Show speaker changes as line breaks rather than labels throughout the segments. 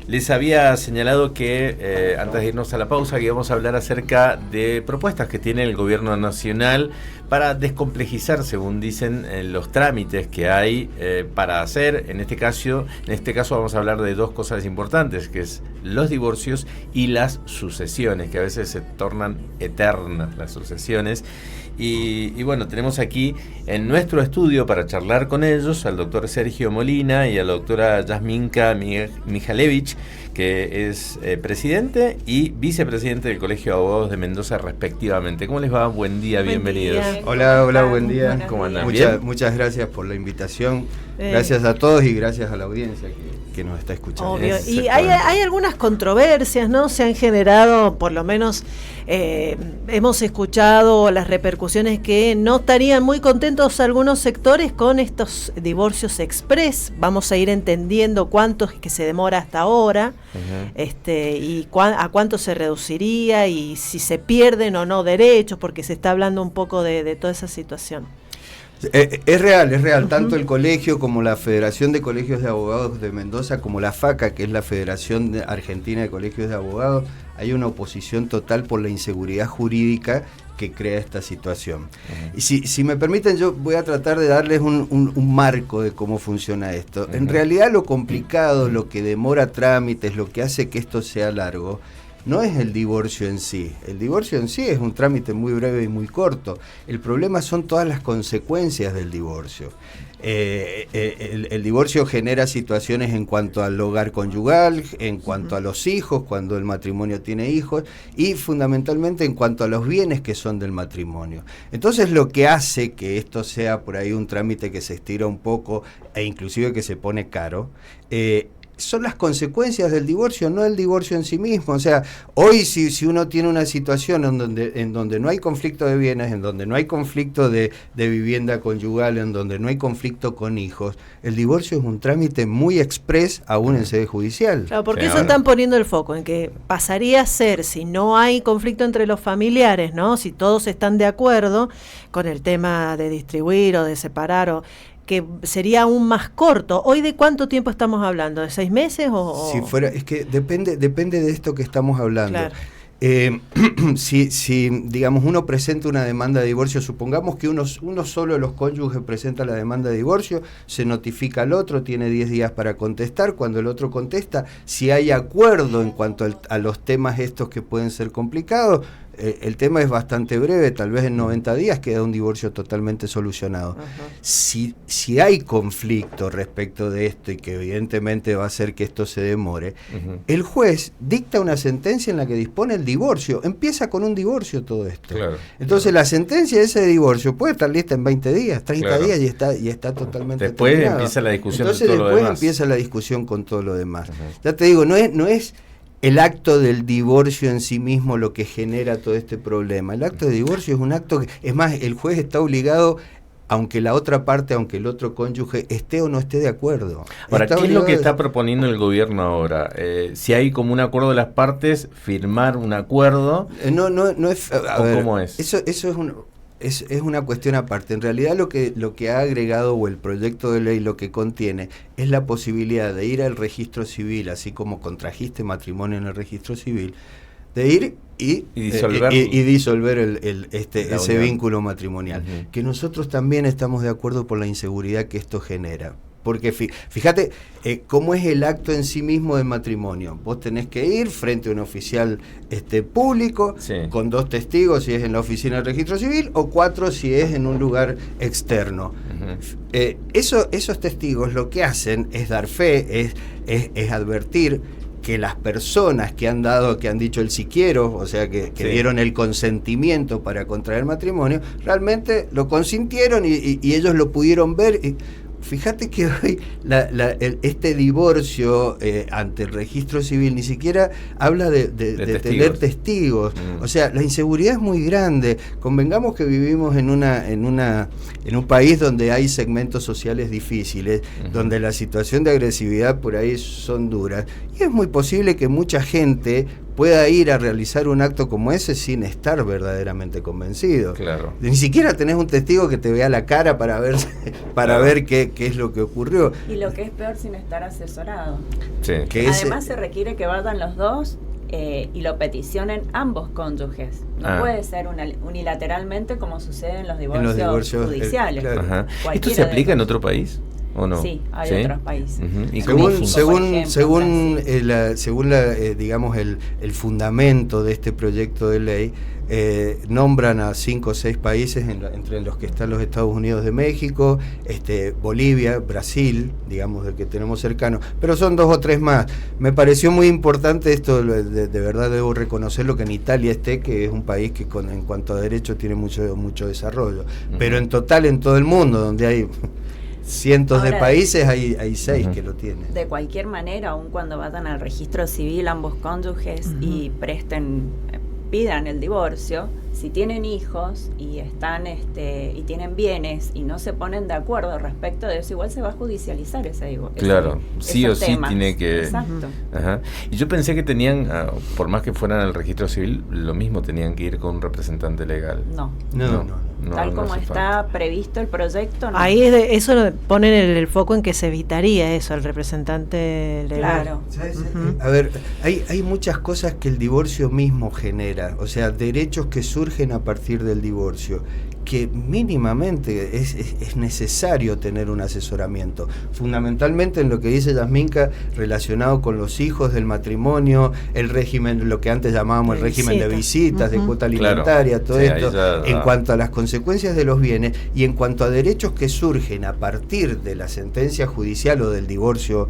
Les había señalado que antes de irnos a la pausa que íbamos a hablar acerca de propuestas que tiene el gobierno nacional para descomplejizar, según dicen, los trámites que hay para hacer. En este caso vamos a hablar de dos cosas importantes, que es los divorcios y las sucesiones, que a veces se tornan eternas las sucesiones. Y bueno, tenemos aquí en nuestro estudio para charlar con ellos al doctor Sergio Molina y a la doctora Yasminka Mihalevich, que es presidente y vicepresidente del Colegio de Abogados de Mendoza respectivamente. ¿Cómo les va? Buen día, bienvenidos.
Hola, buen día.
¿Cómo andan?
Muchas gracias por la invitación. Gracias a todos y gracias a la audiencia que nos está escuchando.
Obvio. Y hay algunas controversias, ¿no? Se han generado, por lo menos hemos escuchado las repercusiones que no estarían muy contentos algunos sectores con estos divorcios express. Vamos a ir entendiendo cuánto es que se demora hasta ahora, y a cuánto se reduciría y si se pierden o no derechos, porque se está hablando un poco de toda esa situación.
Es real, tanto el colegio como la Federación de Colegios de Abogados de Mendoza, como la FACA, que es la Federación Argentina de Colegios de Abogados, hay una oposición total por la inseguridad jurídica que crea esta situación. Y si me permiten, yo voy a tratar de darles un marco de cómo funciona esto. En realidad lo complicado, lo que demora trámites, lo que hace que esto sea largo, no es el divorcio en sí. El divorcio en sí es un trámite muy breve y muy corto. El problema son todas las consecuencias del divorcio. El divorcio genera situaciones en cuanto al hogar conyugal, en cuanto a los hijos, cuando el matrimonio tiene hijos, y fundamentalmente en cuanto a los bienes que son del matrimonio. Entonces lo que hace que esto sea por ahí un trámite que se estira un poco e inclusive que se pone caro, son las consecuencias del divorcio, no el divorcio en sí mismo. O sea, hoy si uno tiene una situación en donde no hay conflicto de bienes, en donde no hay conflicto de vivienda conyugal, en donde no hay conflicto con hijos, el divorcio es un trámite muy express aún en sede judicial.
Claro, porque eso están poniendo el foco, en que pasaría a ser, si no hay conflicto entre los familiares, ¿no? Si todos están de acuerdo con el tema de distribuir o de separar, que sería aún más corto. ¿Hoy de cuánto tiempo estamos hablando? ¿De 6 meses o...?
Si fuera, es que depende de esto que estamos hablando.
Claro.
Si digamos uno presenta una demanda de divorcio, supongamos que uno solo de los cónyuges presenta la demanda de divorcio, se notifica al otro, tiene 10 días para contestar. Cuando el otro contesta, si hay acuerdo en cuanto a los temas estos que pueden ser complicados, el tema es bastante breve, tal vez en 90 días queda un divorcio totalmente solucionado. Si hay conflicto respecto de esto y que evidentemente va a hacer que esto se demore, el juez dicta una sentencia en la que dispone el divorcio. Empieza con un divorcio todo esto. Claro, entonces la sentencia de ese divorcio puede estar lista en 20 días, 30 días y está totalmente
después
terminado.
Empieza la discusión.
Entonces
de todo
después
lo demás.
Empieza la discusión con todo lo demás. Ya te digo, no es el acto del divorcio en sí mismo lo que genera todo este problema. El acto de divorcio es un acto que, es más, el juez está obligado, aunque la otra parte, aunque el otro cónyuge esté o no esté de acuerdo.
Ahora, ¿qué es lo que está proponiendo el gobierno ahora? Si hay como un acuerdo de las partes, firmar un acuerdo.
No es.
¿Cómo es?
Eso es una cuestión aparte. En realidad lo que ha agregado o el proyecto de ley lo que contiene es la posibilidad de ir al registro civil, así como contrajiste matrimonio en el registro civil, de ir y disolver ese vínculo matrimonial. Que nosotros también estamos de acuerdo por la inseguridad que esto genera. Porque fíjate cómo es el acto en sí mismo del matrimonio. Vos tenés que ir frente a un oficial público, con 2 testigos si es en la oficina del registro civil, o 4 si es en un lugar externo. Esos testigos lo que hacen es dar fe, es advertir que las personas que han dicho el sí quiero, o sea que dieron el consentimiento para contraer matrimonio, realmente lo consintieron y ellos lo pudieron ver. Fíjate que hoy este divorcio ante el registro civil ni siquiera habla de tener testigos. O sea, la inseguridad es muy grande. Convengamos que vivimos en un país donde hay segmentos sociales difíciles, donde la situación de agresividad por ahí son duras, y es muy posible que mucha gente pueda ir a realizar un acto como ese sin estar verdaderamente convencido.
Claro.
Ni siquiera tenés un testigo que te vea la cara para ver qué es lo que ocurrió.
Y lo que es peor, sin estar asesorado.
Sí.
Además se requiere que vayan los dos y lo peticionen ambos cónyuges. No puede ser unilateralmente como sucede en los divorcios judiciales.
Claro.
¿Esto se aplica en otro país o no?
Sí, hay otros países.
¿Y
según digamos el fundamento de este proyecto de ley, nombran a 5 o 6 países entre los que están los Estados Unidos de México, Bolivia, Brasil, digamos, del que tenemos cercano, pero son 2 o 3 más. Me pareció muy importante esto, de verdad debo reconocerlo, que en Italia que es un país que en cuanto a derechos tiene mucho desarrollo, pero en total en todo el mundo, donde hay cientos de países, hay 6 que lo tienen.
De cualquier manera, aun cuando vayan al registro civil ambos cónyuges y pidan el divorcio, si tienen hijos y están y tienen bienes y no se ponen de acuerdo respecto de eso, igual se va a judicializar ese divorcio.
Claro, sí o sí tiene que...
Exacto.
Ajá. Y yo pensé que tenían, por más que fueran al registro civil, lo mismo tenían que ir con un representante legal.
No.
Tal
como está previsto el proyecto. No.
Ahí eso ponen el foco en que se evitaría eso, el representante legal.
Claro.
A ver, hay muchas cosas que el divorcio mismo genera, o sea, derechos que surgen a partir del divorcio, que mínimamente es necesario tener un asesoramiento, fundamentalmente en lo que dice Yasminka, relacionado con los hijos del matrimonio, el régimen, lo que antes llamábamos el régimen de visitas, de cuota alimentaria, todo esto, en cuanto a las consecuencias de los bienes y en cuanto a derechos que surgen a partir de la sentencia judicial o del divorcio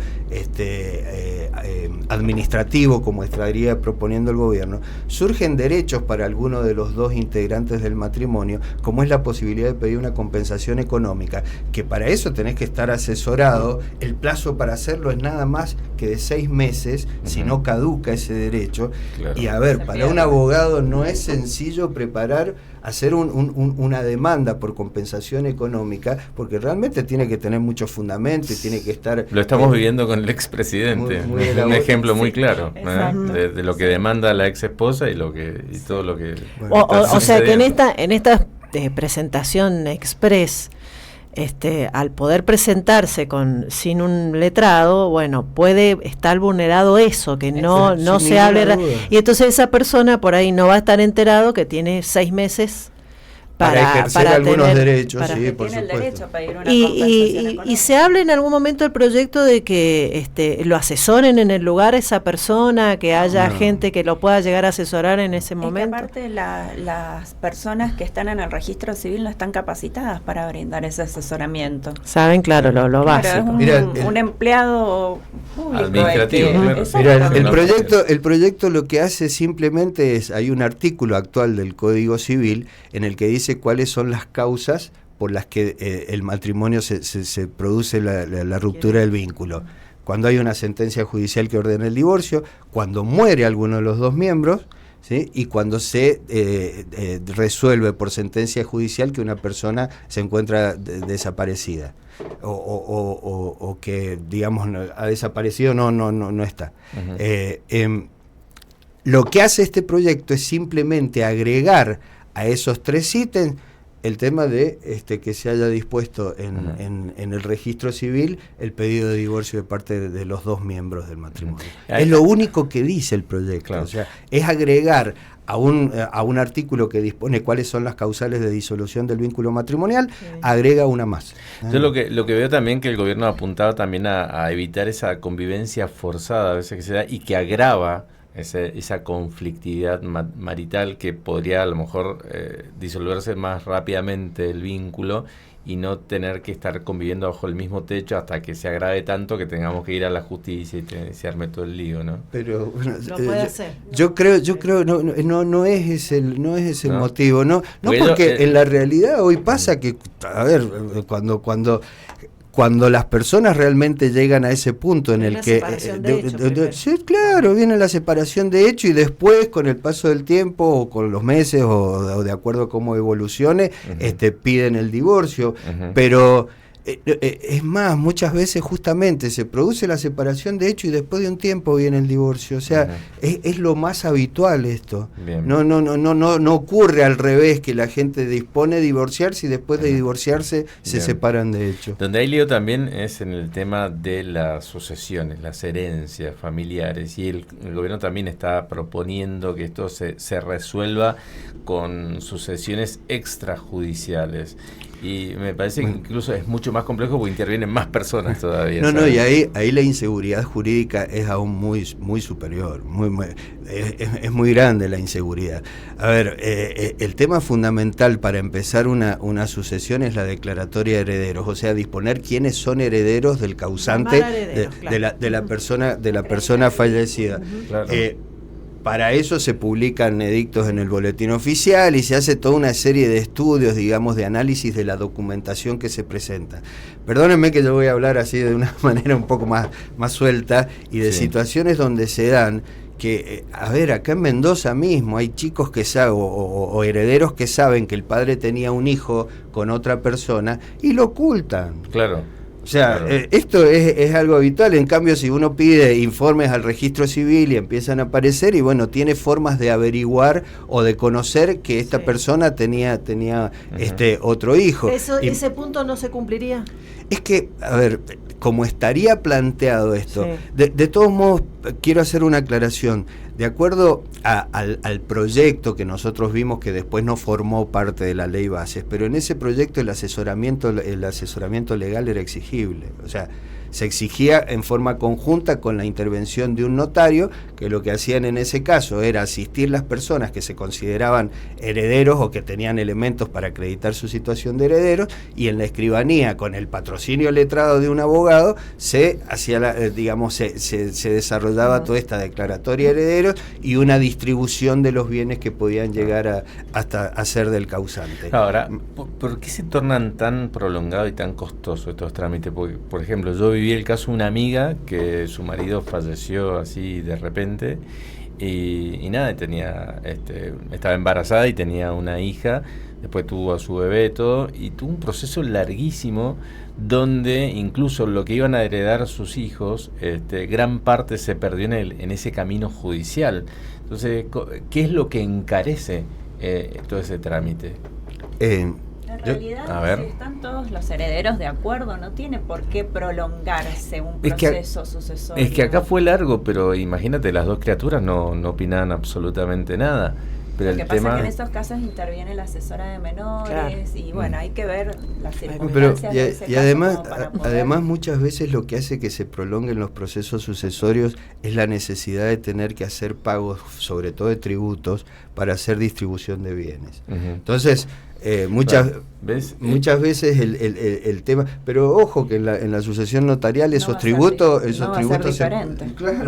administrativo, como estaría proponiendo el gobierno, surgen derechos para alguno de los dos integrantes del matrimonio, como es la posibilidad de pedir una compensación económica, que para eso tenés que estar asesorado. El plazo para hacerlo es nada más que de 6 meses, si no caduca ese derecho. Claro. Y a ver, para un abogado no es sencillo hacer una demanda por compensación económica, porque realmente tiene que tener mucho fundamento y tiene que estar...
Lo estamos viviendo con el expresidente, un ejemplo muy claro de lo que demanda la ex esposa y todo lo que...
Bueno, o sea que en esta presentación express, al poder presentarse sin un letrado, bueno, puede estar vulnerado eso, que no se hable, y entonces esa persona por ahí no va a estar enterado que tiene 6 meses
para ejercer algunos derechos, sí, por
supuesto. El derecho a pedir una
y se habla en algún momento del proyecto de que lo asesoren en el lugar esa persona, que haya gente que lo pueda llegar a asesorar en ese momento.
Que aparte las personas que están en el registro civil no están capacitadas para brindar ese asesoramiento.
Saben, claro, lo básico.
Es un empleado público
administrativo.
El proyecto lo que hace simplemente hay un artículo actual del Código Civil en el que dice cuáles son las causas por las que el matrimonio se produce la ruptura del vínculo. Cuando hay una sentencia judicial que ordena el divorcio, cuando muere alguno de los dos miembros, ¿sí? Y cuando se resuelve por sentencia judicial que una persona se encuentra desaparecida o que, digamos, ha desaparecido, no está. Lo que hace este proyecto es simplemente agregar a esos 3 ítems el tema de que se haya dispuesto en el registro civil el pedido de divorcio de parte de los dos miembros del matrimonio. Es lo único que dice el proyecto. Claro. O sea, es agregar a un artículo que dispone cuáles son las causales de disolución del vínculo matrimonial, agrega una más.
Yo lo que veo también que el gobierno ha apuntado también a evitar esa convivencia forzada a veces que se da y que agrava esa conflictividad marital, que podría a lo mejor disolverse más rápidamente el vínculo y no tener que estar conviviendo bajo el mismo techo hasta que se agrave tanto que tengamos que ir a la justicia y se arme todo el lío, ¿no?
Pero bueno,
lo puede hacer.
Yo creo no es el motivo, no porque en la realidad hoy pasa que, a ver, cuando las personas realmente llegan a ese punto en el que sí, claro, viene la separación de hecho y después con el paso del tiempo o con los meses o de acuerdo a cómo evolucione, piden el divorcio, pero Es más, muchas veces justamente se produce la separación de hecho y después de un tiempo viene el divorcio. O sea, es lo más habitual esto. No ocurre al revés, que la gente dispone de divorciarse y después de divorciarse se separan de hecho.
Donde hay lío también es en el tema de las sucesiones, las herencias familiares, y el gobierno también está proponiendo que esto se resuelva con sucesiones extrajudiciales. Y me parece que incluso es mucho más complejo porque intervienen más personas todavía.
Y ahí la inseguridad jurídica es aún muy superior, es muy grande la inseguridad. A ver, el tema fundamental para empezar una sucesión es la declaratoria de herederos, o sea, disponer quiénes son herederos del causante de la persona fallecida.
Claro.
Para eso se publican edictos en el boletín oficial y se hace toda una serie de estudios, digamos, de análisis de la documentación que se presenta. Perdónenme que yo voy a hablar así de una manera un poco más suelta y de situaciones donde se dan que, a ver, acá en Mendoza mismo hay chicos que saben, o herederos que saben que el padre tenía un hijo con otra persona y lo ocultan.
Claro.
O sea, esto es algo habitual. En cambio, si uno pide informes al registro civil y empiezan a aparecer, y bueno, tiene formas de averiguar o de conocer que esta persona tenía otro hijo.
¿Ese punto no se cumpliría?
Es que, a ver, como estaría planteado esto, de todos modos, quiero hacer una aclaración. De acuerdo al proyecto que nosotros vimos, que después no formó parte de la ley bases, pero en ese proyecto el asesoramiento legal era exigible. O sea, se exigía en forma conjunta con la intervención de un notario, que lo que hacían en ese caso era asistir las personas que se consideraban herederos o que tenían elementos para acreditar su situación de herederos, y en la escribanía, con el patrocinio letrado de un abogado, se hacía se desarrollaba toda esta declaratoria de herederos y una distribución de los bienes que podían llegar hasta a ser del causante.
Ahora, ¿por qué se tornan tan prolongados y tan costosos estos trámites? Porque, por ejemplo, yo viví el caso de una amiga que su marido falleció así de repente y nada, estaba embarazada y tenía una hija, después tuvo a su bebé todo, y tuvo un proceso larguísimo donde incluso lo que iban a heredar sus hijos, gran parte se perdió en ese camino judicial. Entonces, ¿qué es lo que encarece todo ese trámite?
En realidad, si están todos los herederos de acuerdo, no tiene por qué prolongarse un proceso sucesorio.
Es que acá fue largo, pero imagínate, las dos criaturas no opinaban absolutamente nada. Pero
lo que pasa es que en esos casos interviene la asesora de menores y bueno, hay que ver las circunstancias de ese caso
además muchas veces lo que hace que se prolonguen los procesos sucesorios es la necesidad de tener que hacer pagos, sobre todo de tributos, para hacer distribución de bienes. Entonces, muchas veces el tema, pero ojo que en la sucesión notarial esos tributos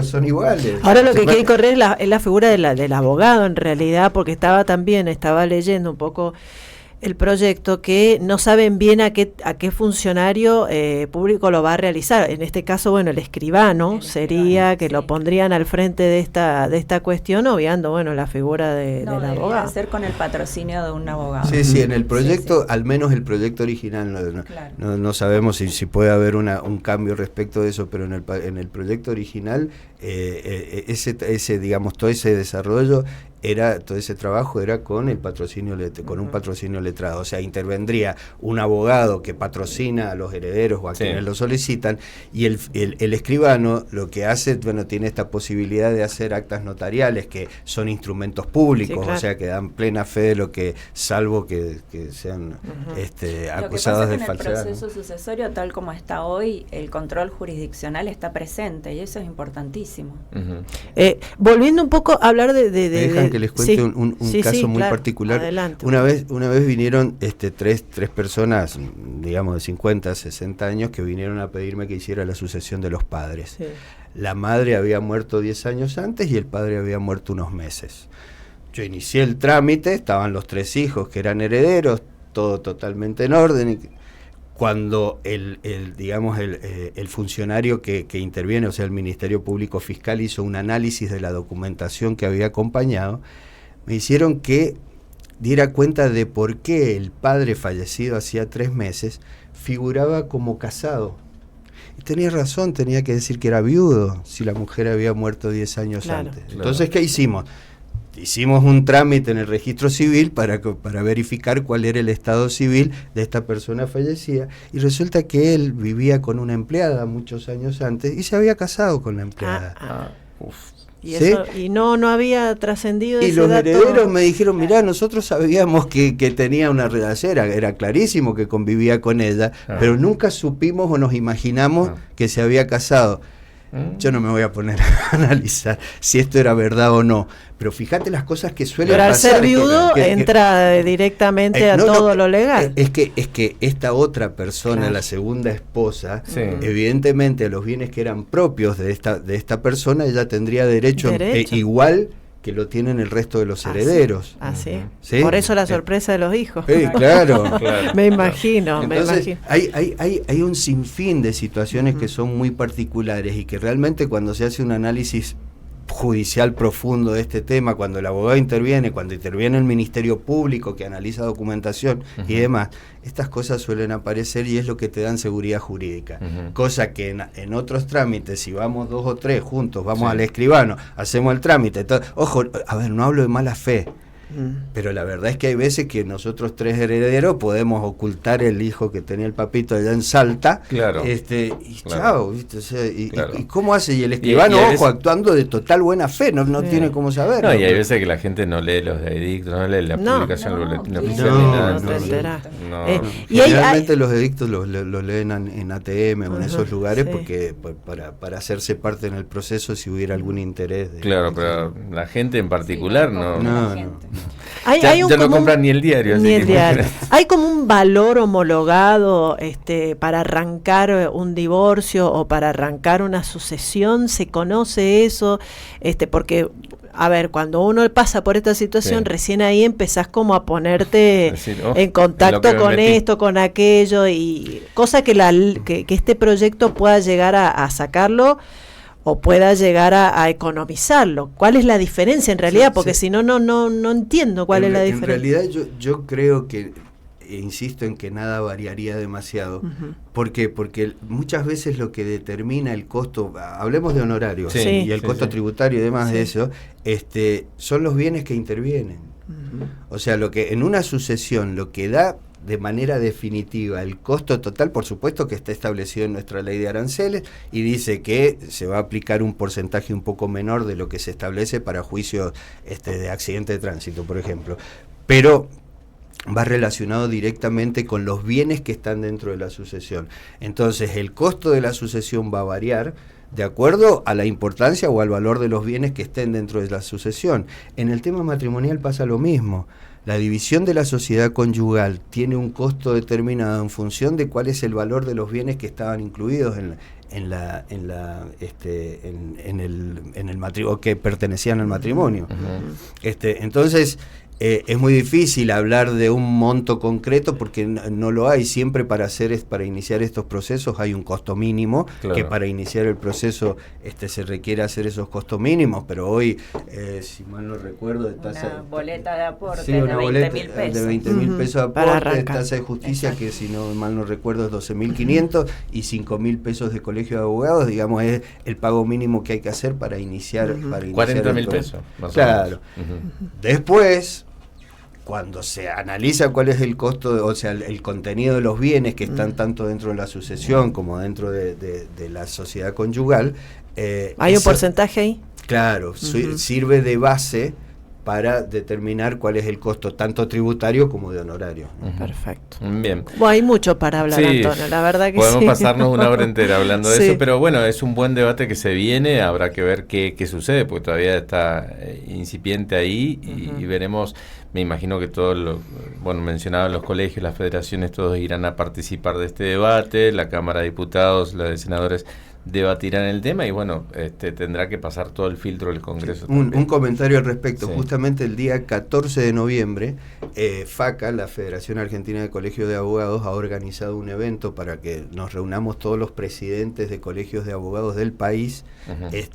son iguales.
Ahora lo que quiere correr es la figura del abogado en realidad, porque estaba leyendo un poco el proyecto, que no saben bien a qué funcionario público lo va a realizar. En este caso, bueno, el escribano sería que lo pondrían al frente de esta cuestión, obviando, bueno, la figura del abogado.
Debería ser con el patrocinio de un abogado.
Sí, en el proyecto, al menos el proyecto original, no sabemos si puede haber un cambio respecto de eso, pero en el proyecto original, digamos, todo ese desarrollo, todo ese trabajo era con el patrocinio, con un patrocinio letrado. O sea, intervendría un abogado que patrocina a los herederos o a quienes lo solicitan, y el escribano lo que hace, bueno, tiene esta posibilidad de hacer actas notariales que son instrumentos públicos, o sea, que dan plena fe de lo que, salvo que sean acusados de falsedad.
En el proceso sucesorio, tal como está hoy, el control jurisdiccional está presente y eso es importantísimo.
Volviendo un poco a hablar
que les cuente un caso muy particular.
Adelante.
Una vez vinieron tres personas, digamos de 50, 60 años, que vinieron a pedirme que hiciera la sucesión de los padres. La madre había muerto 10 años antes y el padre había muerto unos meses. Yo inicié el trámite, estaban los 3 hijos que eran herederos, todo totalmente en orden. Cuando el funcionario que interviene, o sea, el Ministerio Público Fiscal, hizo un análisis de la documentación que había acompañado, me hicieron que diera cuenta de por qué el padre fallecido hacía 3 meses figuraba como casado. Y tenía razón, tenía que decir que era viudo si la mujer había muerto 10 años antes. Entonces, ¿qué hicimos? Hicimos un trámite en el registro civil para verificar cuál era el estado civil de esta persona fallecida, y resulta que él vivía con una empleada muchos años antes y se había casado con la empleada.
Y,
¿sí?
eso, y no había trascendido
y
ese
los
dato.
herederos me dijeron, mirá, nosotros sabíamos que tenía una relación, era clarísimo que convivía con ella, pero nunca supimos o nos imaginamos que se había casado. Yo no me voy a poner a analizar si esto era verdad o no, pero fíjate las cosas que suelen pasar.
Pero al ser viudo entra directamente a todo lo legal.
Es que esta otra persona, la segunda esposa, evidentemente a los bienes que eran propios de esta persona, ella tendría derecho. Igual que lo tienen el resto de los herederos.
Así.
¿Sí?
Por eso la sorpresa de los hijos.
Claro.
Me imagino,
Entonces, hay un sinfín de situaciones que son muy particulares y que realmente cuando se hace un análisis judicial profundo de este tema, cuando el abogado interviene, cuando interviene el Ministerio Público que analiza documentación y demás, estas cosas suelen aparecer y es lo que te dan seguridad jurídica. Cosa que en otros trámites, si vamos 2 o 3 juntos, vamos al escribano, hacemos el trámite, ojo, a ver, no hablo de mala fe, pero la verdad es que hay veces que nosotros 3 herederos podemos ocultar el hijo que tenía el papito allá en Salta, chao, ¿viste? O sea, y cómo hace, y el escribano, ojo, actuando de total buena fe, no tiene cómo saber.
No, y hay veces que la gente no lee los edictos, no lee la publicación del boletín oficial ni nada.
Generalmente los edictos los leen en ATM o en esos lugares porque para hacerse parte en el proceso si hubiera algún interés.
Claro, pero la gente en particular no.
Ya
no compran ni el diario.
Hay como un valor homologado para arrancar un divorcio o para arrancar una sucesión. ¿Se conoce eso? Porque, a ver, cuando uno pasa por esta situación, recién ahí empezás como a ponerte en contacto con esto, con aquello, y cosa que este proyecto pueda llegar a sacarlo o pueda llegar a economizarlo. ¿Cuál es la diferencia en realidad? Porque si no entiendo cuál es la diferencia.
En realidad yo creo que, insisto en que nada variaría demasiado. ¿Por qué? Porque muchas veces lo que determina el costo, hablemos de honorarios y el costo tributario y demás de eso, son los bienes que intervienen. O sea, lo que en una sucesión, lo que da de manera definitiva el costo total, por supuesto que está establecido en nuestra ley de aranceles y dice que se va a aplicar un porcentaje un poco menor de lo que se establece para juicios de accidente de tránsito, por ejemplo, pero va relacionado directamente con los bienes que están dentro de la sucesión. Entonces el costo de la sucesión va a variar de acuerdo a la importancia o al valor de los bienes que estén dentro de la sucesión. En el tema matrimonial pasa lo mismo. La división de la sociedad conyugal tiene un costo determinado en función de cuál es el valor de los bienes que estaban incluidos en el matrimonio, o que pertenecían al matrimonio. Entonces es muy difícil hablar de un monto concreto porque no lo hay. Siempre para iniciar estos procesos hay un costo mínimo, que para iniciar el proceso se requiere hacer esos costos mínimos, pero hoy, si mal no recuerdo,
una boleta de aporte
de
20.000 pesos.
De 20.000 pesos de aporte, tasa de justicia que si no mal no recuerdo es 12.500 y 5.000 pesos de colegio de abogados, digamos, es el pago mínimo que hay que hacer para iniciar.
40.000 pesos. Más
claro. Después, cuando se analiza cuál es el costo, o sea, el contenido de los bienes que están tanto dentro de la sucesión como dentro de la sociedad conyugal,
¿hay un porcentaje ahí?
Claro, sirve de base para determinar cuál es el costo tanto tributario como de honorario.
Perfecto.
Bien.
Bueno, hay mucho para hablar, Antonio, la verdad que
podemos pasarnos una hora entera hablando de eso, pero bueno, es un buen debate que se viene, habrá que ver qué sucede, porque todavía está incipiente ahí y veremos. Me imagino que todos mencionaban los colegios, las federaciones, todos irán a participar de este debate, la Cámara de Diputados, la de Senadores debatirán el tema y bueno, tendrá que pasar todo el filtro del Congreso.
Un comentario al respecto.
Sí.
Justamente el día 14 de noviembre, FACA, la Federación Argentina de Colegios de Abogados, ha organizado un evento para que nos reunamos todos los presidentes de colegios de abogados del país,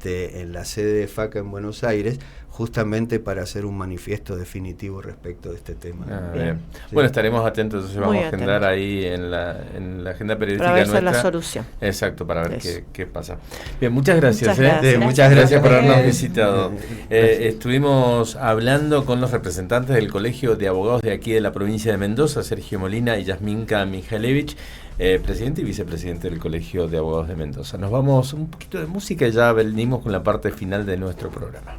en la sede de FACA en Buenos Aires, justamente para hacer un manifiesto definitivo respecto de este tema.
Bien.
Sí.
Bueno, estaremos atentos, entonces
Muy
vamos a agendar
atentos.
ahí en la agenda periodística
Para ver
nuestra.
la solución.
Exacto, para ver
Eso.
qué pasa. Bien, muchas gracias.
Muchas gracias.
Muchas gracias por habernos
Gracias.
visitado. Estuvimos hablando con los representantes del Colegio de Abogados de aquí de la provincia de Mendoza, Sergio Molina y Yasminka Mijalevich, presidente y vicepresidente del Colegio de Abogados de Mendoza. Nos vamos un poquito de música y ya venimos con la parte final de nuestro programa.